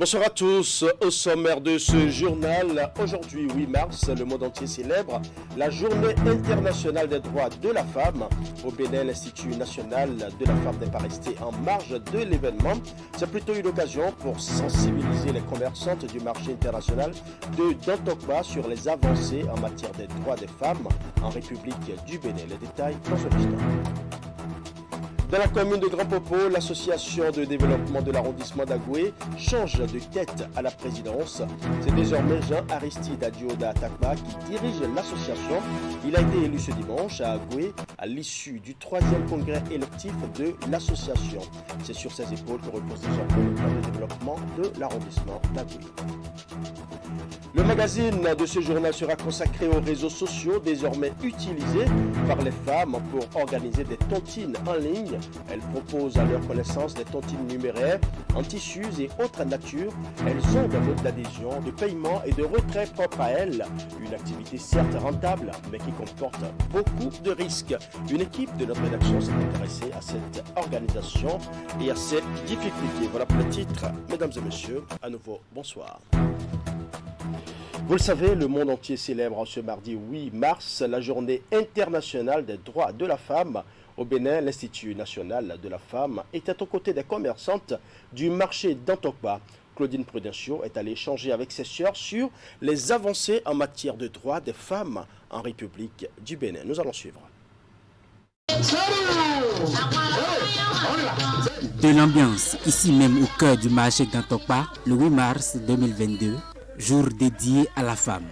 Bonsoir à tous. Au sommaire de ce journal, aujourd'hui 8 mars, le monde entier célèbre la Journée internationale des droits de la femme. Au Bénin, l'Institut national de la femme n'est pas resté en marge de l'événement. C'est plutôt une occasion pour sensibiliser les commerçantes du marché international de Dantokba sur les avancées en matière des droits des femmes en République du Bénin. Les détails dans ce instant. Dans la commune de Grand Popo, l'association de développement de l'arrondissement d'Agoué change de tête à la présidence. C'est désormais Jean-Aristide Adioda Atakba qui dirige l'association. Il a été élu ce dimanche à Agoué à l'issue du 3e congrès électif de l'association. C'est sur ses épaules que repose désormais le plan de développement de l'arrondissement d'Agoué. Le magazine de ce journal sera consacré aux réseaux sociaux désormais utilisés par les femmes pour organiser des tontines en ligne. Elles proposent à leur connaissance des tontines numéraires en tissus et autres natures. Elles ont des modes d'adhésion, de paiement et de retrait propres à elles. Une activité certes rentable, mais qui comporte beaucoup de risques. Une équipe de notre rédaction s'est intéressée à cette organisation et à ses difficultés. Voilà pour le titre. Mesdames et messieurs, à nouveau, bonsoir. Vous le savez, le monde entier célèbre ce mardi 8 mars la Journée internationale des droits de la femme. Au Bénin, l'Institut national de la femme était aux côtés des commerçantes du marché d'Antokba. Claudine Prudencio est allée échanger avec ses sœurs sur les avancées en matière de droits des femmes en République du Bénin. Nous allons suivre. De l'ambiance, ici même au cœur du marché d'Antokba, le 8 mars 2022, jour dédié à la femme.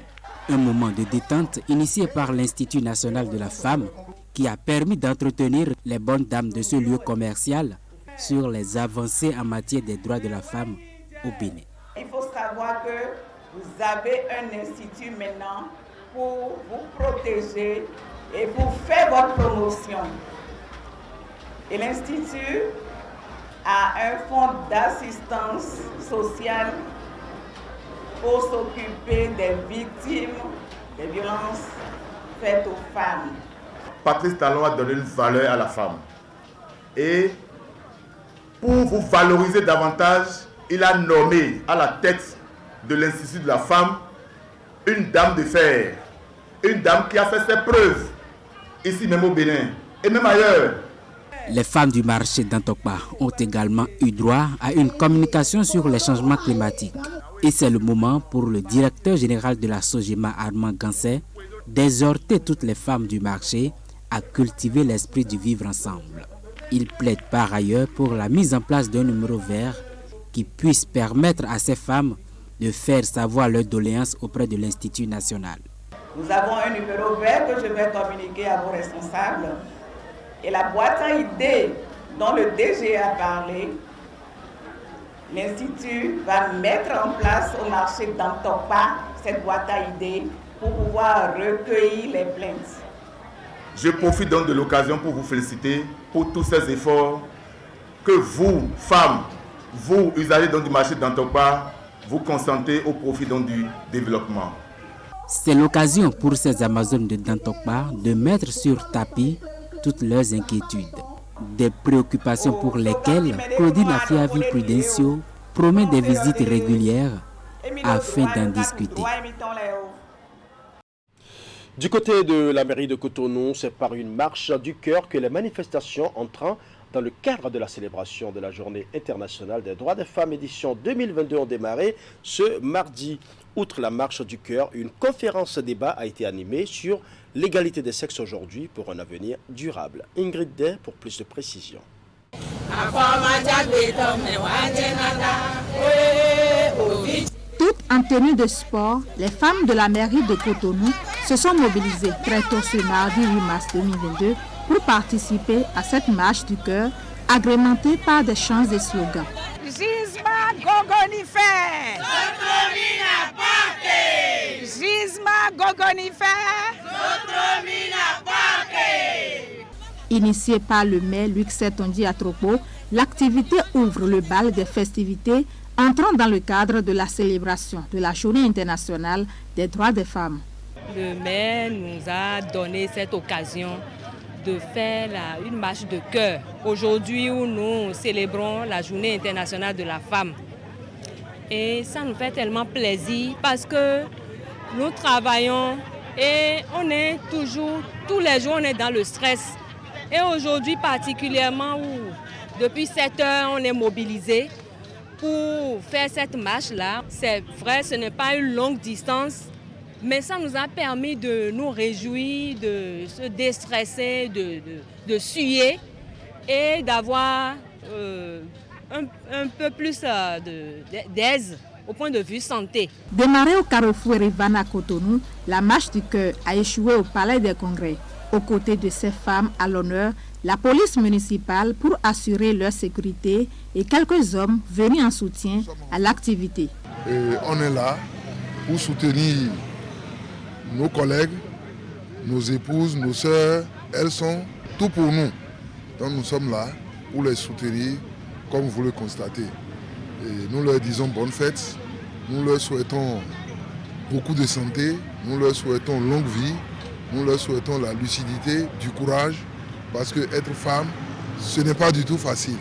Un moment de détente initié par l'Institut national de la femme qui a permis d'entretenir les bonnes dames de ce lieu commercial sur les avancées en matière des droits de la femme au Bénin. Il faut savoir que vous avez un institut maintenant pour vous protéger et pour faire votre promotion. Et l'institut a un fonds d'assistance sociale pour s'occuper des victimes des violences faites aux femmes. Patrice Talon a donné une valeur à la femme. Et pour vous valoriser davantage, il a nommé à la tête de l'Institut de la femme une dame de fer, une dame qui a fait ses preuves, ici même au Bénin et même ailleurs. Les femmes du marché d'Antokba ont également eu droit à une communication sur les changements climatiques. Et c'est le moment pour le directeur général de la SOGEMA, Armand Gansé, d'exhorter toutes les femmes du marché à cultiver l'esprit du vivre ensemble. Il plaide par ailleurs pour la mise en place d'un numéro vert qui puisse permettre à ces femmes de faire savoir leurs doléances auprès de l'Institut national. Nous avons un numéro vert que je vais communiquer à vos responsables. Et la boîte à idées dont le DG a parlé, l'Institut va mettre en place au marché d'Antokba cette boîte à idées pour pouvoir recueillir les plaintes. Je profite donc de l'occasion pour vous féliciter pour tous ces efforts que vous, femmes, vous, usagers donc du marché d'Antokba, vous consentez au profit donc du développement. C'est l'occasion pour ces Amazones de Dantokba de mettre sur tapis toutes leurs inquiétudes. Des préoccupations pour lesquelles Claudine Afiavi Prudencio promet des visites régulières afin d'en discuter. Du côté de la mairie de Cotonou, c'est par une marche du cœur que les manifestations entrant dans le cadre de la célébration de la Journée internationale des droits des femmes édition 2022 ont démarré ce mardi. Outre la marche du cœur, une conférence débat a été animée sur l'égalité des sexes aujourd'hui pour un avenir durable. Ingrid Day pour plus de précisions. Toutes en tenue de sport, les femmes de la mairie de Cotonou se sont mobilisées très tôt ce mardi 8 mars 2022 pour participer à cette marche du cœur agrémentée par des chants et slogans. Gisma Gogonifer, Sotromina Parke, Gisma Gogonifer, Sotromina Parke. Initiée par le maire Luc Setondi Atropo, l'activité ouvre le bal des festivités entrant dans le cadre de la célébration de la Journée internationale des droits des femmes. Le maire nous a donné cette occasion de faire une marche de cœur. Aujourd'hui où nous célébrons la Journée internationale de la femme. Et ça nous fait tellement plaisir parce que nous travaillons et on est toujours, tous les jours, on est dans le stress. Et aujourd'hui particulièrement, où depuis 7 heures, on est mobilisés pour faire cette marche-là. C'est vrai, ce n'est pas une longue distance, mais ça nous a permis de nous réjouir, de se déstresser, de suer et d'avoir un peu plus d'aise au point de vue santé. Démarrée au carrefour Erevan à Cotonou, la marche du cœur a échoué au Palais des Congrès. Aux côtés de ces femmes à l'honneur, la police municipale pour assurer leur sécurité et quelques hommes venus en soutien à l'activité. On est là pour soutenir nos collègues, nos épouses, nos sœurs. Elles sont tout pour nous. Donc nous sommes là pour les soutenir comme vous le constatez. Et nous leur disons bonne fête, nous leur souhaitons beaucoup de santé, nous leur souhaitons longue vie, nous leur souhaitons la lucidité, du courage, parce que être femme, ce n'est pas du tout facile.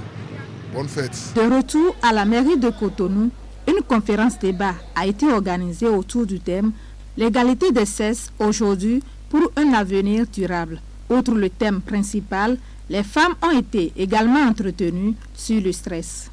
Bonne fête. De retour à la mairie de Cotonou, une conférence débat a été organisée autour du thème « L'égalité des sexes aujourd'hui pour un avenir durable ». Outre le thème principal, les femmes ont été également entretenues sur le stress.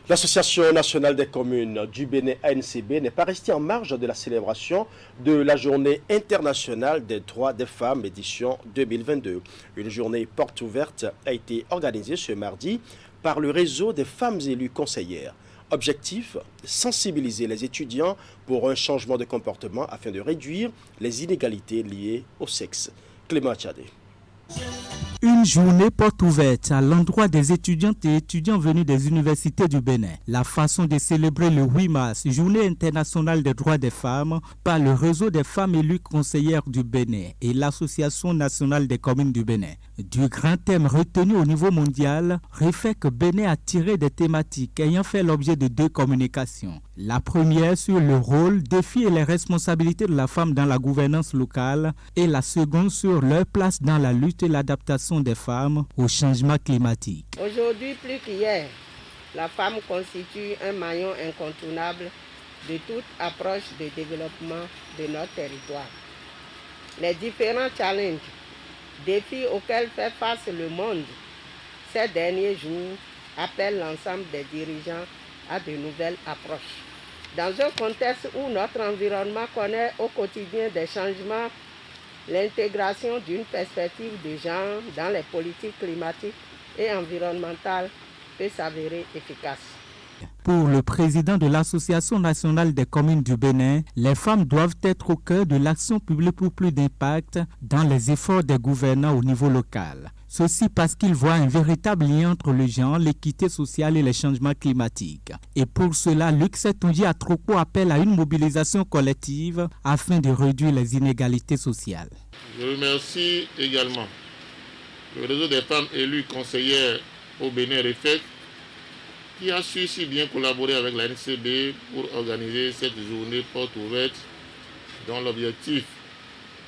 L'Association nationale des communes du Bénin ANCB n'est pas restée en marge de la célébration de la Journée internationale des droits des femmes édition 2022. Une journée porte ouverte a été organisée ce mardi par le réseau des femmes élues conseillères. Objectif, sensibiliser les étudiants pour un changement de comportement afin de réduire les inégalités liées au sexe. Clément Tchadé. Une journée porte ouverte à l'endroit des étudiantes et étudiants venus des universités du Bénin. La façon de célébrer le 8 mars, Journée internationale des droits des femmes, par le réseau des femmes élues conseillères du Bénin et l'Association nationale des communes du Bénin. Du grand thème retenu au niveau mondial, REFEC Bénin a tiré des thématiques ayant fait l'objet de 2 communications. La première sur le rôle, défis et les responsabilités de la femme dans la gouvernance locale et la seconde sur leur place dans la lutte et l'adaptation des femmes au changement climatique. Aujourd'hui, plus qu'hier, la femme constitue un maillon incontournable de toute approche de développement de notre territoire. Les différents challenges, défis auxquels fait face le monde ces derniers jours appellent l'ensemble des dirigeants à de nouvelles approches. Dans un contexte où notre environnement connaît au quotidien des changements, l'intégration d'une perspective de genre dans les politiques climatiques et environnementales peut s'avérer efficace. Pour le président de l'Association nationale des communes du Bénin, les femmes doivent être au cœur de l'action publique pour plus d'impact dans les efforts des gouvernants au niveau local. Ceci parce qu'ils voient un véritable lien entre le genre, l'équité sociale et les changements climatiques. Et pour cela, Luc Setonji à Tropo appelle à une mobilisation collective afin de réduire les inégalités sociales. Je remercie également le réseau des femmes élues conseillères au Bénin REFEC qui a su si bien collaborer avec la NCB pour organiser cette journée porte ouverte dont l'objectif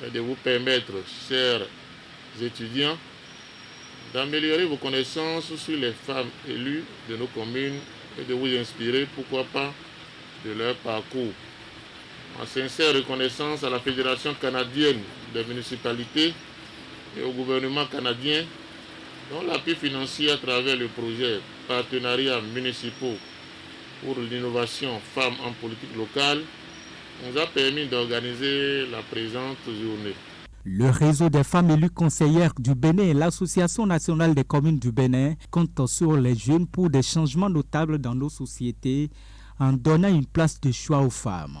est de vous permettre, chers étudiants, d'améliorer vos connaissances sur les femmes élues de nos communes et de vous inspirer, pourquoi pas, de leur parcours. En sincère reconnaissance à la Fédération canadienne des municipalités et au gouvernement canadien, dont l'appui financier à travers le projet Partenariats municipaux pour l'innovation femmes en politique locale nous a permis d'organiser la présente journée. Le réseau des femmes élues conseillères du Bénin et l'Association nationale des communes du Bénin comptent sur les jeunes pour des changements notables dans nos sociétés en donnant une place de choix aux femmes.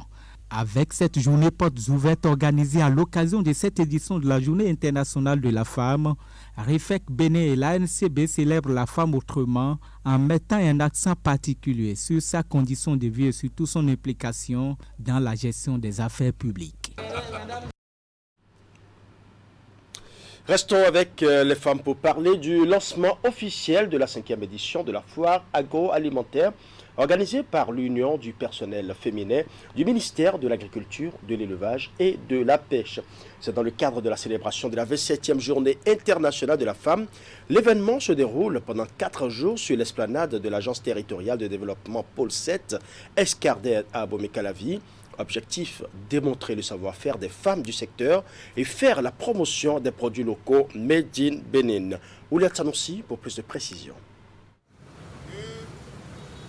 Avec cette journée portes ouvertes organisée à l'occasion de cette édition de la Journée internationale de la femme, REFEC Bénin et l'ANCB célèbrent la femme autrement en mettant un accent particulier sur sa condition de vie et surtout son implication dans la gestion des affaires publiques. Restons avec les femmes pour parler du lancement officiel de la 5e édition de la foire agroalimentaire organisé par l'Union du personnel féminin du ministère de l'Agriculture, de l'Élevage et de la Pêche. C'est dans le cadre de la célébration de la 27e journée internationale de la femme. L'événement se déroule pendant 4 jours sur l'esplanade de l'Agence territoriale de développement Pôle 7, Escardès à Abomey-Calavi. Objectif, démontrer le savoir-faire des femmes du secteur et faire la promotion des produits locaux Made in Benin. Ouliat Sanoussi pour plus de précisions.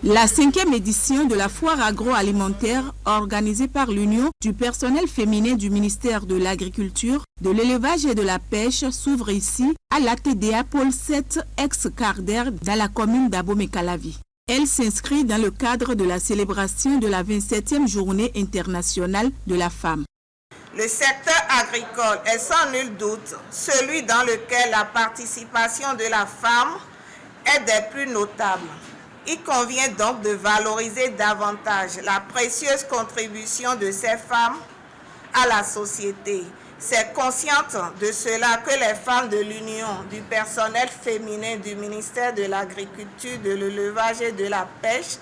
La 5e édition de la foire agroalimentaire organisée par l'Union du personnel féminin du ministère de l'Agriculture, de l'Élevage et de la Pêche s'ouvre ici à l'ATDA Pôle 7 ex-Carder dans la commune d'Abomey-Calavi. Elle s'inscrit dans le cadre de la célébration de la 27e journée internationale de la femme. Le secteur agricole est sans nul doute celui dans lequel la participation de la femme est des plus notables. Il convient donc de valoriser davantage la précieuse contribution de ces femmes à la société. C'est consciente de cela que les femmes de l'Union du personnel féminin du ministère de l'Agriculture, de l'Élevage et de la Pêche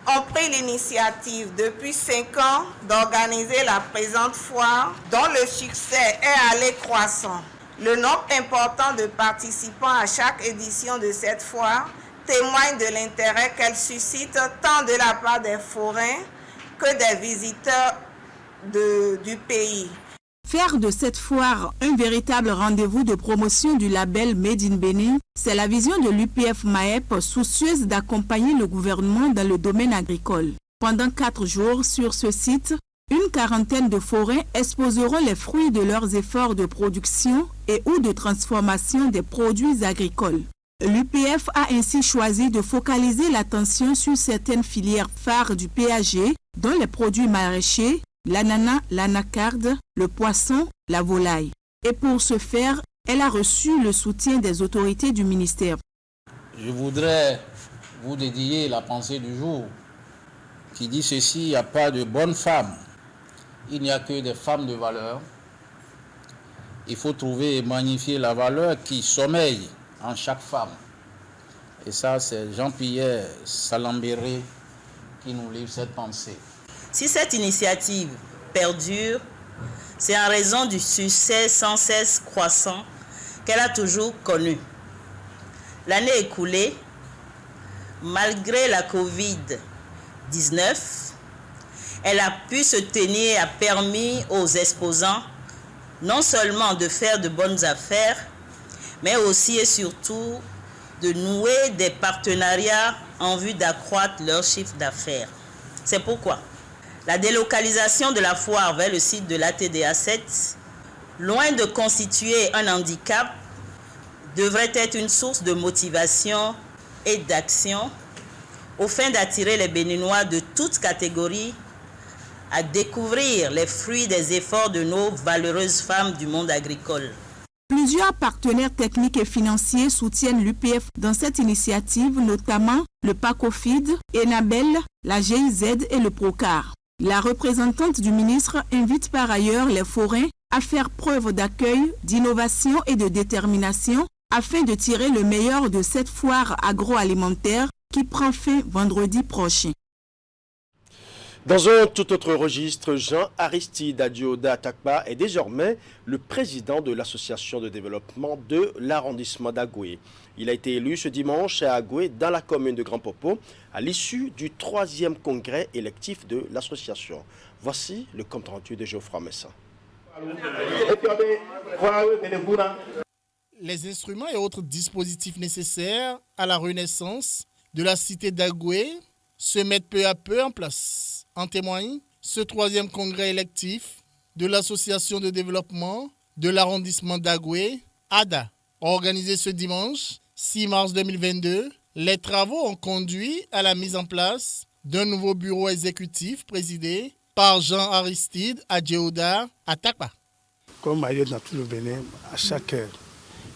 ont pris l'initiative depuis 5 ans d'organiser la présente foire dont le succès est allé croissant. Le nombre important de participants à chaque édition de cette foire témoigne de l'intérêt qu'elle suscite tant de la part des forains que des visiteurs du pays. Faire de cette foire un véritable rendez-vous de promotion du label Made in Benin, c'est la vision de l'UPF-MAEP soucieuse d'accompagner le gouvernement dans le domaine agricole. Pendant 4 jours sur ce site, une quarantaine de forains exposeront les fruits de leurs efforts de production et ou de transformation des produits agricoles. L'UPF a ainsi choisi de focaliser l'attention sur certaines filières phares du PAG, dont les produits maraîchers, l'ananas, l'anacarde, le poisson, la volaille. Et pour ce faire, elle a reçu le soutien des autorités du ministère. Je voudrais vous dédier la pensée du jour qui dit ceci: il n'y a pas de bonnes femmes, il n'y a que des femmes de valeur. Il faut trouver et magnifier la valeur qui sommeille en chaque femme. Et ça, c'est Jean-Pierre Salambéré qui nous livre cette pensée. Si cette initiative perdure, c'est en raison du succès sans cesse croissant qu'elle a toujours connu. L'année écoulée, malgré la Covid-19, elle a pu se tenir et a permis aux exposants non seulement de faire de bonnes affaires, mais aussi et surtout de nouer des partenariats en vue d'accroître leur chiffre d'affaires. C'est pourquoi la délocalisation de la foire vers le site de l'ATDA 7, loin de constituer un handicap, devrait être une source de motivation et d'action au fin d'attirer les Béninois de toutes catégories à découvrir les fruits des efforts de nos valeureuses femmes du monde agricole. Plusieurs partenaires techniques et financiers soutiennent l'UPF dans cette initiative, notamment le PACOFID, Enabel, la GIZ et le Procar. La représentante du ministre invite par ailleurs les forains à faire preuve d'accueil, d'innovation et de détermination afin de tirer le meilleur de cette foire agroalimentaire qui prend fin vendredi prochain. Dans un tout autre registre, Jean-Aristide Adjioda Atakpa est désormais le président de l'association de développement de l'arrondissement d'Agoué. Il a été élu ce dimanche à Agoué, dans la commune de Grand Popo, à l'issue du 3e congrès électif de l'association. Voici le compte rendu de Geoffroy Messin. Les instruments et autres dispositifs nécessaires à la renaissance de la cité d'Agoué se mettent peu à peu en place. En témoigne ce 3e congrès électif de l'association de développement de l'arrondissement d'Agoué, ADA. Organisé ce dimanche 6 mars 2022, les travaux ont conduit à la mise en place d'un nouveau bureau exécutif présidé par Jean-Aristide Adjioda Atakpa. Comme ailleurs dans tout le Bénin, à chaque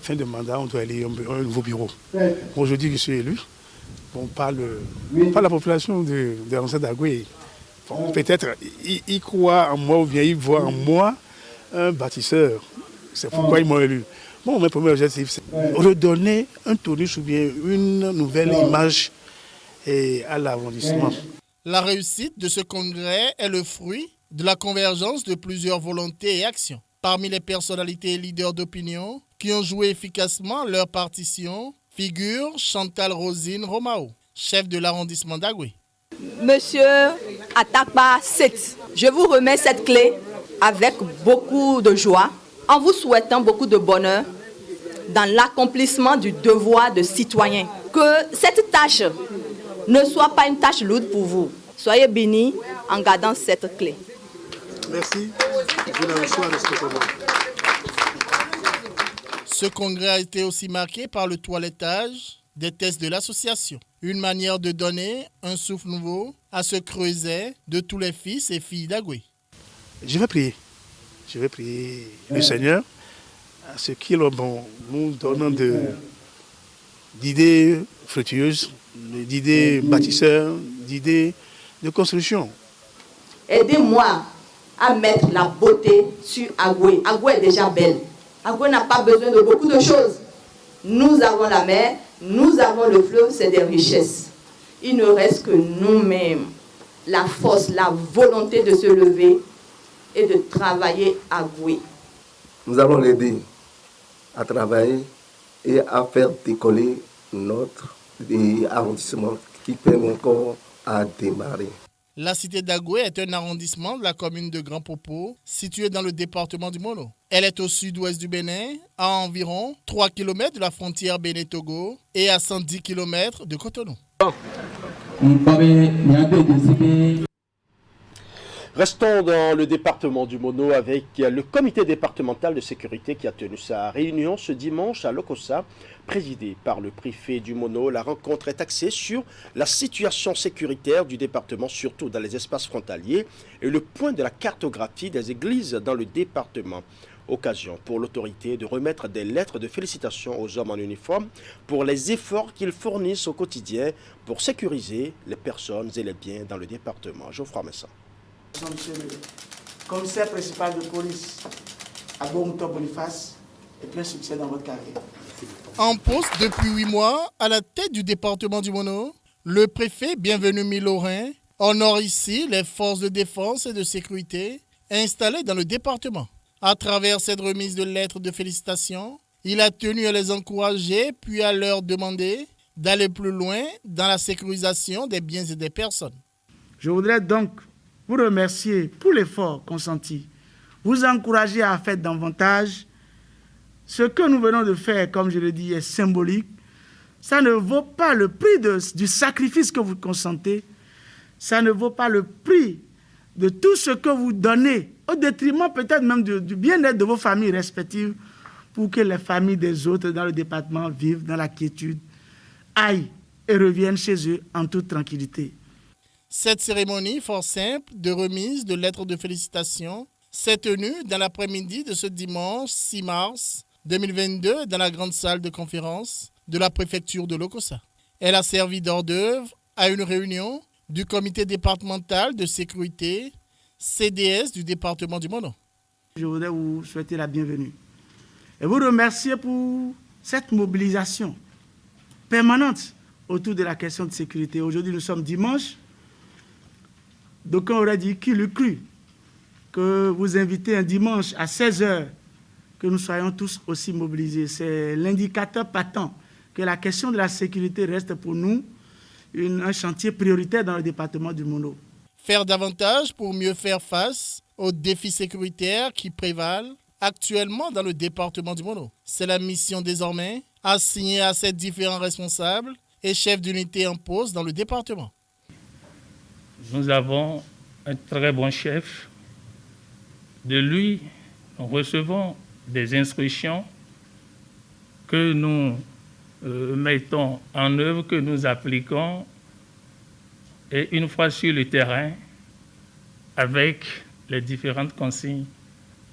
fin de mandat, on doit élire un nouveau bureau. Aujourd'hui, je suis élu. On parle la population de l'arrondissement d'Agoué. Peut-être ils croient en moi ou bien ils voient en moi un bâtisseur. C'est pourquoi ils m'ont élu. Bon, mon premier objectif, c'est redonner un tournus ou bien une nouvelle image et à l'arrondissement. La réussite de ce congrès est le fruit de la convergence de plusieurs volontés et actions. Parmi les personnalités et leaders d'opinion qui ont joué efficacement leur partition, figure Chantal Rosine Romao, chef de l'arrondissement d'Agoué. Monsieur Atakba Set, je vous remets cette clé avec beaucoup de joie, en vous souhaitant beaucoup de bonheur dans l'accomplissement du devoir de citoyen. Que cette tâche ne soit pas une tâche lourde pour vous. Soyez bénis en gardant cette clé. Merci. Je la reçois respectueusement. Ce congrès a été aussi marqué par le toilettage des tests de l'association. Une manière de donner un souffle nouveau à ce creuset de tous les fils et filles d'Agoué. Je vais prier. Je vais prier le Seigneur à ce qu'il nous donne d'idées fructueuses, d'idées bâtisseurs, d'idées de construction. Aidez-moi à mettre la beauté sur Agoué. Agoué est déjà belle. Agoué n'a pas besoin de beaucoup de choses. Nous avons la mer, nous avons le fleuve, c'est des richesses. Il ne reste que nous-mêmes, la force, la volonté de se lever et de travailler à Agoué. Nous allons l'aider à travailler et à faire décoller notre arrondissement qui peine encore à démarrer. La cité d'Agoué est un arrondissement de la commune de Grand Popo, situé dans le département du Mono. Elle est au sud-ouest du Bénin, à environ 3 km de la frontière Bénin-Togo et à 110 km de Cotonou. Restons dans le département du Mono avec le comité départemental de sécurité qui a tenu sa réunion ce dimanche à Lokossa, présidé par le préfet du Mono. La rencontre est axée sur la situation sécuritaire du département, surtout dans les espaces frontaliers, et le point de la cartographie des églises dans le département. Occasion pour l'autorité de remettre des lettres de félicitations aux hommes en uniforme pour les efforts qu'ils fournissent au quotidien pour sécuriser les personnes et les biens dans le département. Geoffroy Messin. Monsieur le commissaire principal de police à Bonto Boniface et plein succès dans votre carrière. En poste depuis 8 mois à la tête du département du Mono, le préfet Bienvenu Milorin honore ici les forces de défense et de sécurité installées dans le département. À travers cette remise de lettres de félicitations, il a tenu à les encourager puis à leur demander d'aller plus loin dans la sécurisation des biens et des personnes. Je voudrais donc vous remercier pour l'effort consenti, vous encourager à faire davantage. Ce que nous venons de faire, comme je le dis, est symbolique. Ça ne vaut pas le prix du sacrifice que vous consentez. Ça ne vaut pas le prix de tout ce que vous donnez, au détriment peut-être même du bien-être de vos familles respectives, pour que les familles des autres dans le département vivent dans la quiétude, aillent et reviennent chez eux en toute tranquillité. Cette cérémonie fort simple de remise de lettres de félicitations s'est tenue dans l'après-midi de ce dimanche 6 mars 2022 dans la grande salle de conférence de la préfecture de Lokossa. Elle a servi d'hors d'œuvre à une réunion du comité départemental de sécurité CDS du département du Mono. Je voudrais vous souhaiter la bienvenue et vous remercier pour cette mobilisation permanente autour de la question de sécurité. Aujourd'hui, nous sommes dimanche. D'aucuns auraient dit qui l'eût cru que vous invitez un dimanche à 16h, que nous soyons tous aussi mobilisés. C'est l'indicateur patent que la question de la sécurité reste pour nous un chantier prioritaire dans le département du Mono. Faire davantage pour mieux faire face aux défis sécuritaires qui prévalent actuellement dans le département du Mono. C'est la mission désormais assignée à ces différents responsables et chefs d'unité en poste dans le département. Nous avons un très bon chef. De lui, nous recevons des instructions que nous mettons en œuvre, que nous appliquons, et une fois sur le terrain, avec les différentes consignes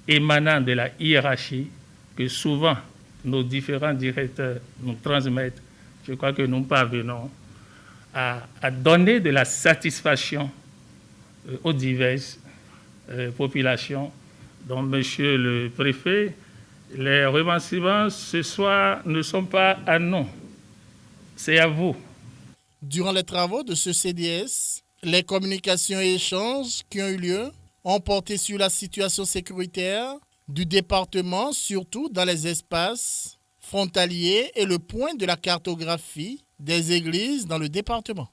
émanant de la hiérarchie que souvent nos différents directeurs nous transmettent, je crois que nous parvenons à donner de la satisfaction aux diverses populations. Donc, monsieur le préfet, les remerciements ce soir ne sont pas à nous, c'est à vous. Durant les travaux de ce CDS, les communications et échanges qui ont eu lieu ont porté sur la situation sécuritaire du département, surtout dans les espaces frontaliers et le point de la cartographie des églises dans le département.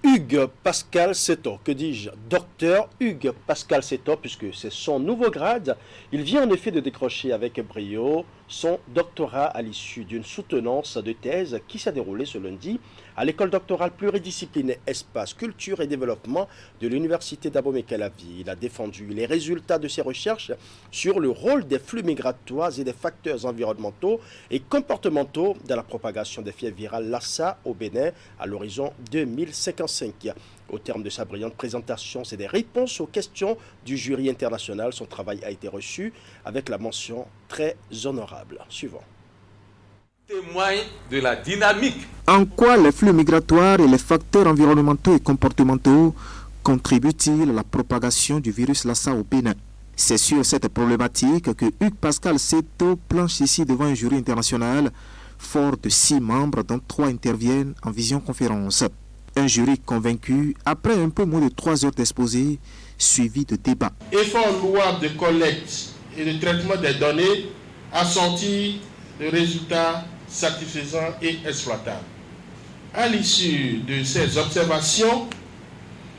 Hugues Pascal Seto, que dis-je, docteur Hugues Pascal Seto, puisque c'est son nouveau grade. Il vient en effet de décrocher avec brio son doctorat à l'issue d'une soutenance de thèse qui s'est déroulée ce lundi à l'école doctorale pluridisciplinaire Espace, Culture et Développement de l'Université d'Abomey-Calavi. Il a défendu les résultats de ses recherches sur le rôle des flux migratoires et des facteurs environnementaux et comportementaux dans la propagation des fièvres virales Lassa au Bénin à l'horizon 2055. Au terme de sa brillante présentation, c'est des réponses aux questions du jury international. Son travail a été reçu avec la mention très honorable. Suivant. Témoigne de la dynamique. En quoi les flux migratoires et les facteurs environnementaux et comportementaux contribuent-ils à la propagation du virus Lassa au Bénin? C'est sur cette problématique que Hugues Pascal Seto planche ici devant un jury international fort de 6 membres dont 3 interviennent en visioconférence. Un jury convaincu après un peu moins de 3 heures d'exposé suivi de débats. Effort louable de collecte et de traitement des données assorti de résultats satisfaisants et exploitables. À l'issue de ces observations,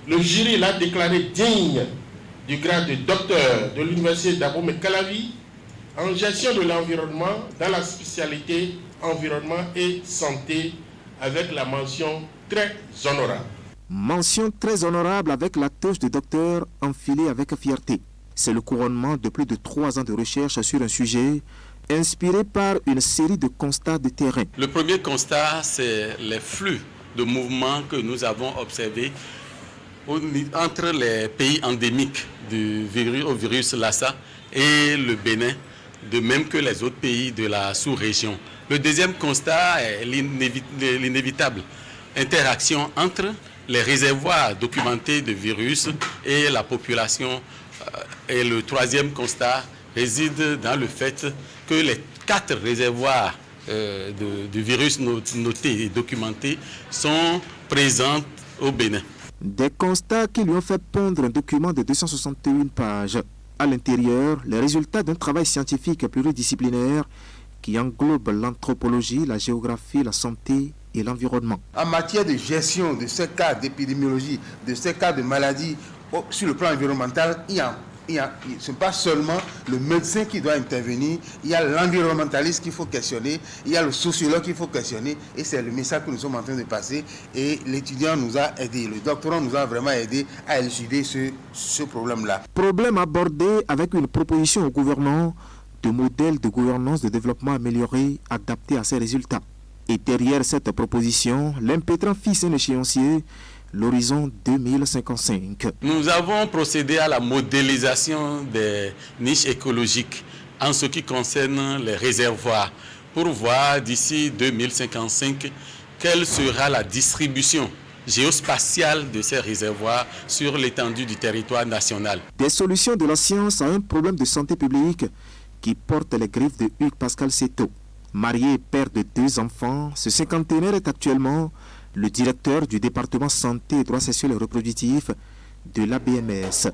le jury l'a déclaré digne du grade de docteur de l'Université d'Abomey-Calavi en gestion de l'environnement dans la spécialité environnement et santé avec la mention très honorable. Mention très honorable avec la touche de docteur enfilée avec fierté. C'est le couronnement de plus de 3 ans de recherche sur un sujet inspiré par une série de constats de terrain. Le premier constat, c'est les flux de mouvements que nous avons observés entre les pays endémiques du virus Lassa et le Bénin, de même que les autres pays de la sous-région. Le deuxième constat est l'inévitable interaction entre les réservoirs documentés de virus et la population. Et le troisième constat réside dans le fait que les 4 réservoirs de virus notés et documentés sont présents au Bénin. Des constats qui lui ont fait pondre un document de 261 pages. À l'intérieur, les résultats d'un travail scientifique pluridisciplinaire qui englobe l'anthropologie, la géographie, la santé et l'environnement. En matière de gestion de ces cas d'épidémiologie, de ces cas de maladies sur le plan environnemental, ce n'est pas seulement le médecin qui doit intervenir, il y a l'environnementaliste qu'il faut questionner, il y a le sociologue qu'il faut questionner, et c'est le message que nous sommes en train de passer. Et l'étudiant nous a aidé, le doctorant nous a vraiment aidé à élucider ce problème-là. Problème abordé avec une proposition au gouvernement de modèle de gouvernance de développement amélioré adapté à ces résultats. Et derrière cette proposition, l'impétrant fixe un échéancier, l'horizon 2055. Nous avons procédé à la modélisation des niches écologiques en ce qui concerne les réservoirs pour voir d'ici 2055 quelle sera la distribution géospatiale de ces réservoirs sur l'étendue du territoire national. Des solutions de la science à un problème de santé publique qui porte les griffes de Hugues Pascal Seto. Marié et père de 2 enfants, ce cinquantenaire est actuellement le directeur du département santé et droits sexuels et reproductifs de l'ABMS.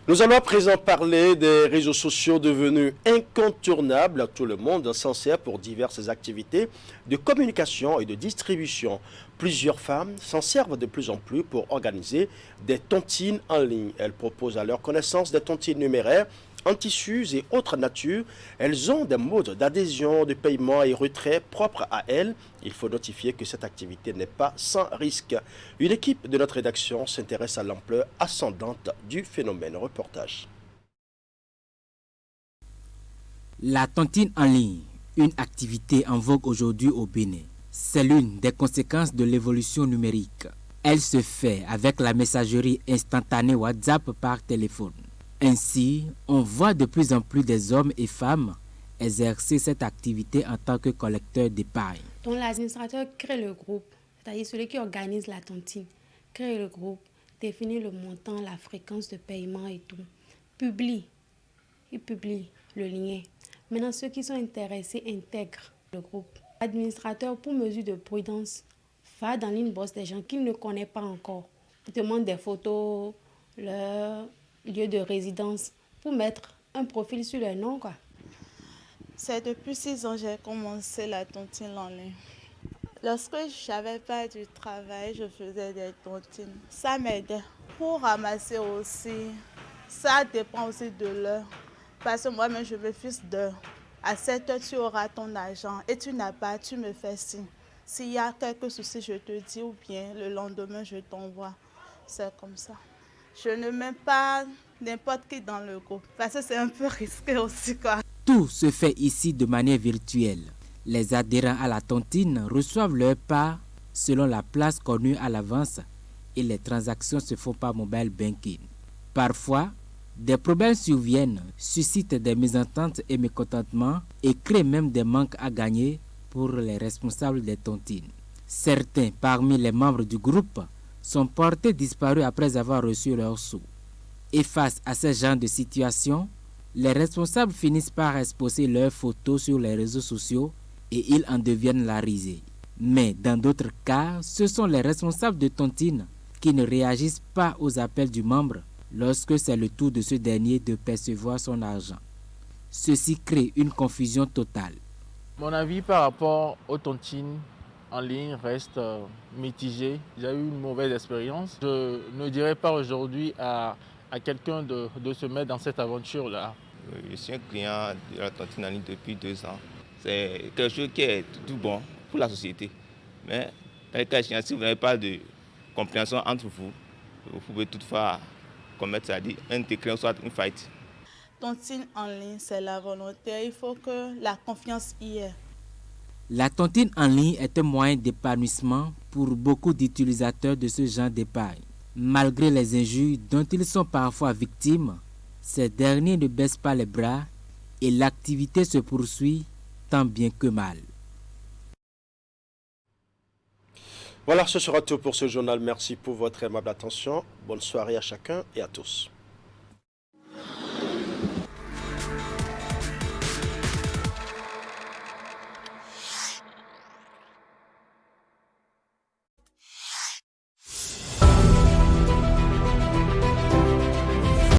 Nous allons à présent parler des réseaux sociaux devenus incontournables. Tout le monde s'en sert pour diverses activités de communication et de distribution. Plusieurs femmes s'en servent de plus en plus pour organiser des tontines en ligne. Elles proposent à leur connaissance des tontines numéraires en tissus et autres natures. Elles ont des modes d'adhésion, de paiement et retrait propres à elles. Il faut notifier que cette activité n'est pas sans risque. Une équipe de notre rédaction s'intéresse à l'ampleur ascendante du phénomène. Reportage. La tontine en ligne, une activité en vogue aujourd'hui au Bénin. C'est l'une des conséquences de l'évolution numérique. Elle se fait avec la messagerie instantanée WhatsApp par téléphone. Ainsi, on voit de plus en plus des hommes et femmes exercer cette activité en tant que collecteurs d'épargne. Donc l'administrateur crée le groupe, c'est-à-dire celui qui organise la tontine, crée le groupe, définit le montant, la fréquence de paiement et tout. Il publie le lien. Maintenant, ceux qui sont intéressés intègrent le groupe. L'administrateur, pour mesure de prudence, va dans l'inbox des gens qu'il ne connaît pas encore. Il demande des photos, leur lieu de résidence, pour mettre un profil sur leur nom, quoi. C'est depuis 6 ans que j'ai commencé la tontine en ligne. Lorsque je n'avais pas du travail, je faisais des tontines. Ça m'aidait. Pour ramasser aussi, ça dépend aussi de l'heure. Parce que moi-même, je me fixe d'heure. À 7 heures, tu auras ton argent et tu n'as pas, tu me fais signe. S'il y a quelques soucis, je te dis ou bien le lendemain, je t'envoie. C'est comme ça. Je ne mets pas n'importe qui dans le groupe parce que c'est un peu risqué aussi, quoi. Tout se fait ici de manière virtuelle. Les adhérents à la tontine reçoivent leur part selon la place connue à l'avance et les transactions se font par mobile banking. Parfois, des problèmes surviennent, suscitent des mésententes et mécontentements et créent même des manques à gagner pour les responsables des tontines. Certains parmi les membres du groupe sont portés disparus après avoir reçu leurs sous. Et face à ce genre de situation, les responsables finissent par exposer leurs photos sur les réseaux sociaux et ils en deviennent la risée. Mais dans d'autres cas, ce sont les responsables de tontine qui ne réagissent pas aux appels du membre lorsque c'est le tour de ce dernier de percevoir son argent. Ceci crée une confusion totale. Mon avis par rapport aux tontines en ligne reste mitigé. J'ai eu une mauvaise expérience. Je ne dirais pas aujourd'hui à quelqu'un de se mettre dans cette aventure-là. Je suis un client de la tontine en ligne depuis 2 ans. C'est quelque chose qui est tout bon pour la société. Mais dans le cas échéant, si vous n'avez pas de compréhension entre vous, vous pouvez toutefois commettre, c'est-à-dire un décret soit une faillite. Tontine en ligne, c'est la volonté. Il faut que la confiance y ait. La tontine en ligne est un moyen d'épanouissement pour beaucoup d'utilisateurs de ce genre d'épargne. Malgré les injures dont ils sont parfois victimes, ces derniers ne baissent pas les bras et l'activité se poursuit tant bien que mal. Voilà, ce sera tout pour ce journal. Merci pour votre aimable attention. Bonne soirée à chacun et à tous.